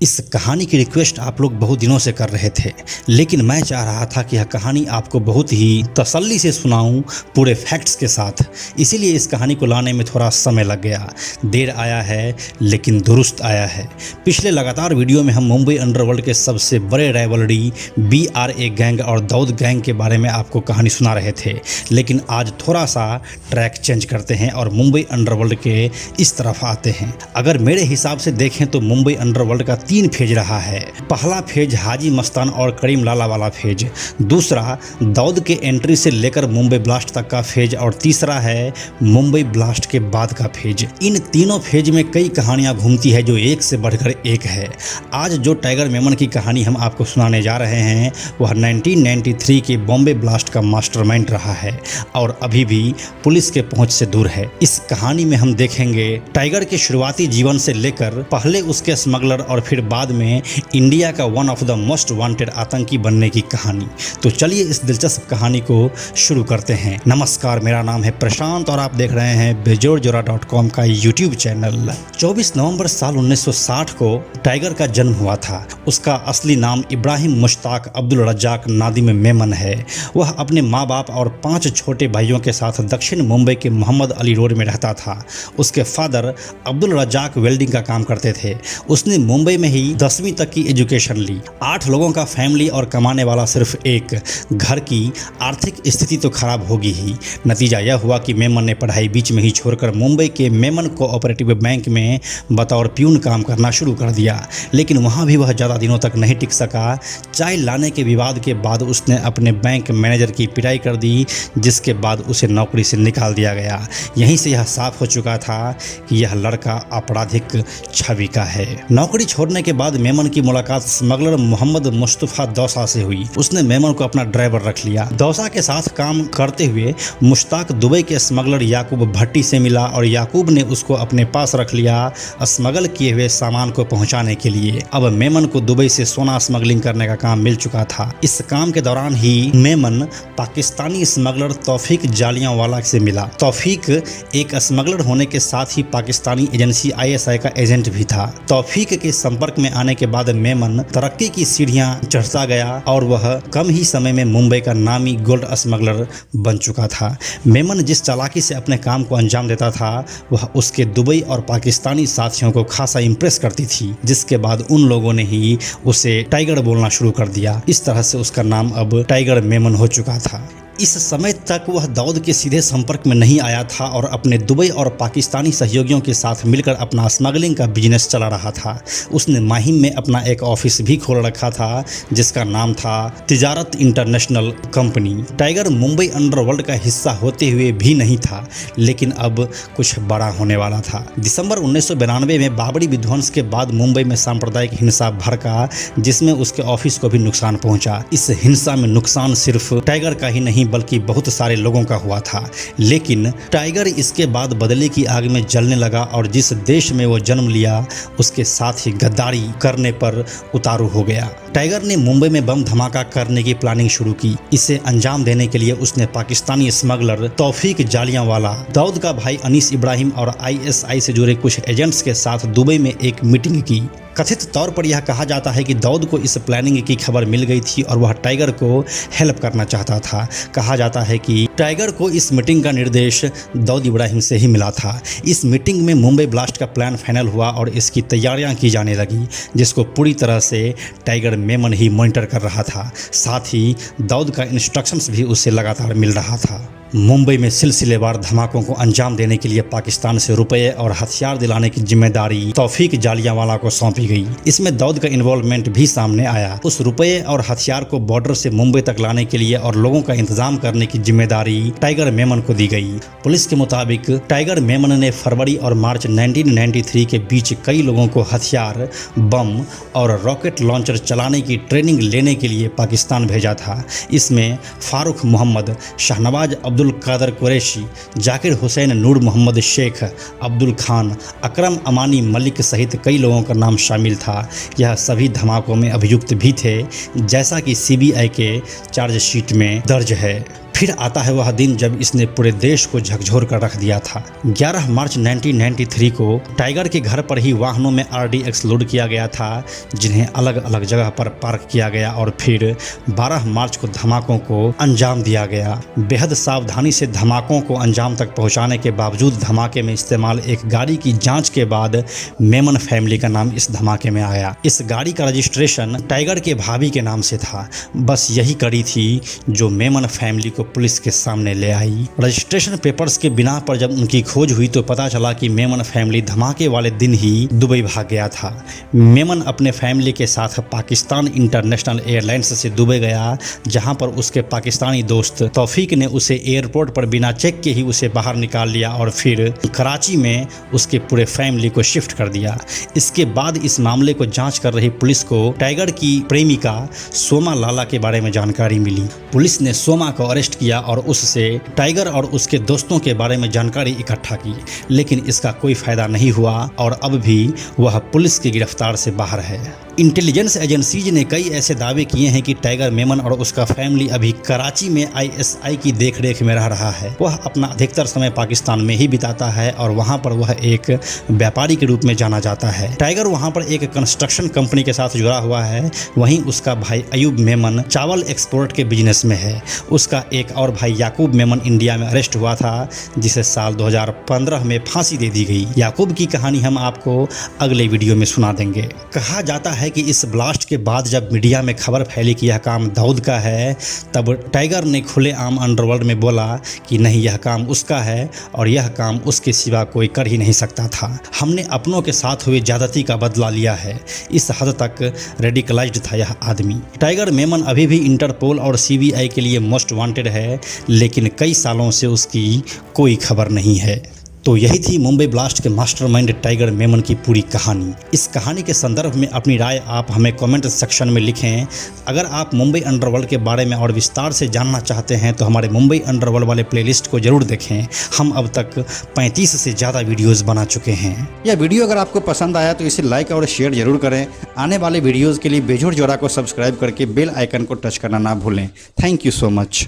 इस कहानी की रिक्वेस्ट आप लोग बहुत दिनों से कर रहे थे, लेकिन मैं चाह रहा था कि यह कहानी आपको बहुत ही तसल्ली से सुनाऊं पूरे फैक्ट्स के साथ। इसीलिए इस कहानी को लाने में थोड़ा समय लग गया। देर आया है लेकिन दुरुस्त आया है। पिछले लगातार वीडियो में हम मुंबई अंडरवर्ल्ड के सबसे बड़े राइवलरी BRA गैंग और दाऊद गैंग के बारे में आपको कहानी सुना रहे थे, लेकिन आज थोड़ा सा ट्रैक चेंज करते हैं और मुंबई अंडरवर्ल्ड के इस तरफ आते हैं। अगर मेरे हिसाब से देखें तो मुंबई अंडरवर्ल्ड का 3 फेज रहा है। पहला फेज हाजी मस्तान और करीम लाला वाला फेज, दूसरा दाऊद के एंट्री से लेकर मुंबई ब्लास्ट तक का फेज और तीसरा है मुंबई ब्लास्ट के बाद का फेज। इन तीनों फेज में कई कहानियां घूमती है जो एक से बढ़कर एक है। आज जो टाइगर मेमन की कहानी हम आपको सुनाने जा रहे हैं वह 1993 के बॉम्बे ब्लास्ट का मास्टरमाइंड रहा है और अभी भी पुलिस के पहुंच से दूर है। इस कहानी में हम देखेंगे टाइगर के शुरुआती जीवन से लेकर पहले उसके स्मगलर और फिर बाद में इंडिया का one of the most wanted आतंकी बनने की कहानी। तो चलिए इस दिलचस्प कहानी को शुरू करते हैं। नमस्कार, मेरा नाम है प्रशांत और आप देख रहे हैं बेजोरजोरा.com का यूट्यूब चैनल। 24 नवंबर साल 1960 को टाइगर का जन्म हुआ था। उसका असली नाम इब्राहिम मुश्ताक अब्दुल रज्जाक नादिम मेमन है। वह अपने माँ बाप और 5 छोटे भाइयों के साथ दक्षिण मुंबई के मोहम्मद अली रोड में रहता था। उसके फादर अब्दुल रज्जाक वेल्डिंग का काम करते थे। उसने मुंबई में ही 10वीं तक की एजुकेशन ली। 8 लोगों का फैमिली और कमाने वाला सिर्फ एक। घर की आर्थिक स्थिति तो खराब होगी ही। नतीजा यह हुआ कि मेमन ने पढ़ाई बीच में ही छोड़कर मुंबई के मेमन कोऑपरेटिव बैंक में बतौर प्यून काम करना शुरू कर दिया, लेकिन वहां भी वह ज़्यादा दिनों तक नहीं टिक सका। चाय लाने के विवाद के बाद उसने अपने बैंक मैनेजर की पिटाई कर दी, जिसके बाद उसे नौकरी से निकाल दिया गया। यहीं से यह साफ हो चुका था कि यह लड़का आपराधिक छवि का है। नौकरी छोड़ने के बाद मेमन की मुलाकात स्मगलर मोहम्मद मुस्तफा दौसा से हुई। उसने मेमन को अपना ड्राइवर रख लिया। दौसा के साथ काम करते हुए मुश्ताक दुबई के स्मगलर याकूब भट्टी से मिला और याकूब ने उसको अपने पास रख लिया स्मगल किए हुए सामान को पहुंचाने के लिए। अब मेमन को दुबई से सोना स्मगलिंग करने का काम मिल चुका था। इस काम के दौरान ही मेमन पाकिस्तानी स्मगलर तौफीक जालियांवाला से मिला। तौफीक एक स्मगलर होने के साथ ही पाकिस्तानी एजेंसी ISI का एजेंट भी था। तौफीक के संपर्क में आने के बाद मेमन तरक्की की सीढ़ियां चढ़ता गया और वह कम ही समय में मुंबई का नामी गोल्ड स्मगलर बन चुका था। मेमन जिस चालाकी से अपने काम को अंजाम देता था वह उसके दुबई और पाकिस्तानी साथियों को खासा इंप्रेस करती थी, जिसके बाद उन लोगों ने ही उसे टाइगर बोलना शुरू कर दिया। इस तरह से उसका नाम अब टाइगर मेमन हो चुका था। इस समय तक वह दाऊद के सीधे संपर्क में नहीं आया था और अपने दुबई और पाकिस्तानी सहयोगियों के साथ मिलकर अपना स्मगलिंग का बिजनेस चला रहा था। उसने माहिम में अपना एक ऑफिस भी खोल रखा था जिसका नाम था तिजारत international company. Tiger Mumbai underworld का हिस्सा होते हुए भी नहीं था, लेकिन अब कुछ बड़ा होने वाला था। दिसंबर 1992 में बाबरी विध्वंस के बाद मुंबई में सांप्रदायिक हिंसा भड़का, जिसमें उसके ऑफिस को भी नुकसान पहुंचा। इस हिंसा में नुकसान सिर्फ टाइगर का ही नहीं बल्कि बहुत सारे लोगों का हुआ था, लेकिन टाइगर इसके बाद बदले की आग में जलने लगा और जिस देश में वो जन्म लिया उसके साथ ही गद्दारी करने पर उतारू हो गया। टाइगर ने मुंबई में बम धमाका करने की प्लानिंग शुरू की। इसे अंजाम देने के लिए उसने पाकिस्तानी स्मगलर तौफीक जालियांवाला, दाऊद का भाई अनीस इब्राहिम और ISI से जुड़े कुछ एजेंट्स के साथ दुबई में एक मीटिंग की। कथित तौर पर यह कहा जाता है कि दाऊद को इस प्लानिंग की खबर मिल गई थी और वह टाइगर को हेल्प करना चाहता था। कहा जाता है कि टाइगर को इस मीटिंग का निर्देश दाऊद इब्राहिम से ही मिला था। इस मीटिंग में मुंबई ब्लास्ट का प्लान फाइनल हुआ और इसकी तैयारियां की जाने लगी, जिसको पूरी तरह से टाइगर मेमन ही मॉनिटर कर रहा था। साथ ही दाऊद का इंस्ट्रक्शंस भी उससे लगातार मिल रहा था। मुंबई में सिलसिलेवार धमाकों को अंजाम देने के लिए पाकिस्तान से रुपये और हथियार दिलाने की जिम्मेदारी तौफीक जालियांवाला को सौंपी गई। इसमें दाऊद का इन्वॉल्वमेंट भी सामने आया। उस रुपये और हथियार को बॉर्डर से मुंबई तक लाने के लिए और लोगों का इंतजाम करने की जिम्मेदारी टाइगर मेमन को दी गई। पुलिस के मुताबिक टाइगर मेमन ने फरवरी और मार्च 1993 के बीच कई लोगों को हथियार, बम और रॉकेट लॉन्चर चलाने की ट्रेनिंग लेने के लिए पाकिस्तान भेजा था। इसमें फारूक मोहम्मद, शाहनवाज अब्दुल कादर कुरैशी, जाकिर हुसैन, नूर मोहम्मद शेख, अब्दुल खान, अकरम अमानी मलिक सहित कई लोगों का नाम शामिल था। यह सभी धमाकों में अभियुक्त भी थे, जैसा कि CBI के चार्जशीट में दर्ज है। फिर आता है वह दिन जब इसने पूरे देश को झकझोर कर रख दिया था। 11 मार्च 1993 को टाइगर के घर पर ही वाहनों में RDX लोड किया गया था, जिन्हें अलग अलग जगह पर पार्क किया गया और फिर 12 मार्च को धमाकों को अंजाम दिया गया। बेहद सावधानी से धमाकों को अंजाम तक पहुंचाने के बावजूद धमाके में इस्तेमाल एक गाड़ी की जांच के बाद मेमन फैमिली का नाम इस धमाके में आया। इस गाड़ी का रजिस्ट्रेशन टाइगर के भाभी के नाम से था। बस यही कड़ी थी जो मेमन फैमिली को पुलिस के सामने ले आई। रजिस्ट्रेशन पेपर्स के बिना पर जब उनकी खोज हुई तो पता चला कि मेमन फैमिली धमाके वाले दिन ही दुबई भाग गया था। मेमन अपने फैमिली के साथ पाकिस्तान इंटरनेशनल एयरलाइंस से दुबई गया, जहां पर उसके पाकिस्तानी दोस्त तौफीक ने उसे एयरपोर्ट पर बिना चेक के ही उसे बाहर निकाल लिया और फिर कराची में उसके पूरे फैमिली को शिफ्ट कर दिया। इसके बाद इस मामले को जांच कर रही पुलिस को टाइगर की प्रेमिका सोमा लाला के बारे में जानकारी मिली। पुलिस ने सोमा को अरेस्ट किया और उससे टाइगर और उसके दोस्तों के बारे में जानकारी इकट्ठा की, लेकिन इसका कोई फायदा नहीं हुआ और अब भी वह पुलिस की गिरफ्तार से बाहर है। इंटेलिजेंस एजेंसीज ने कई ऐसे दावे किए हैं कि टाइगर मेमन और उसका फैमिली अभी कराची में ISI की देखरेख में रह रहा है। वह अपना अधिकतर समय पाकिस्तान में ही बिताता है और वहां पर वह एक व्यापारी के रूप में जाना जाता है। टाइगर वहां पर एक कंस्ट्रक्शन कंपनी के साथ जुड़ा हुआ है। वहीं उसका भाई अयूब मेमन चावल एक्सपोर्ट के बिजनेस में है। उसका एक और भाई याकूब मेमन इंडिया में अरेस्ट हुआ था, जिसे साल 2015 में फांसी दे दी गई। याकूब की कहानी हम आपको अगले वीडियो में सुना देंगे। कहा जाता है कि इस ब्लास्ट के बाद जब मीडिया में खबर फैली कि यह काम दाऊद का है, तब टाइगर ने खुलेआम अंडरवर्ल्ड में बोला कि नहीं, यह काम उसका है और यह काम उसके सिवा कोई कर ही नहीं सकता था। हमने अपनों के साथ हुए ज्यादती का बदला लिया है। इस हद तक रेडिकलाइज्ड था यह आदमी। टाइगर मेमन अभी भी इंटरपोल और CBI के लिए मोस्ट वांटेड है, लेकिन कई सालों से उसकी कोई खबर नहीं है। तो यही थी मुंबई ब्लास्ट के मास्टरमाइंड टाइगर मेमन की पूरी कहानी। इस कहानी के संदर्भ में अपनी राय आप हमें कमेंट सेक्शन में लिखें। अगर आप मुंबई अंडरवर्ल्ड के बारे में और विस्तार से जानना चाहते हैं तो हमारे मुंबई अंडरवर्ल्ड वाले प्लेलिस्ट को जरूर देखें। हम अब तक 35 से ज़्यादा वीडियोस बना चुके हैं। यह वीडियो अगर आपको पसंद आया तो इसे लाइक और शेयर जरूर करें। आने वाले वीडियोज़ के लिए बेजोड़ जोड़ा को सब्सक्राइब करके बेल आइकन को टच करना ना भूलें। Thank you so much.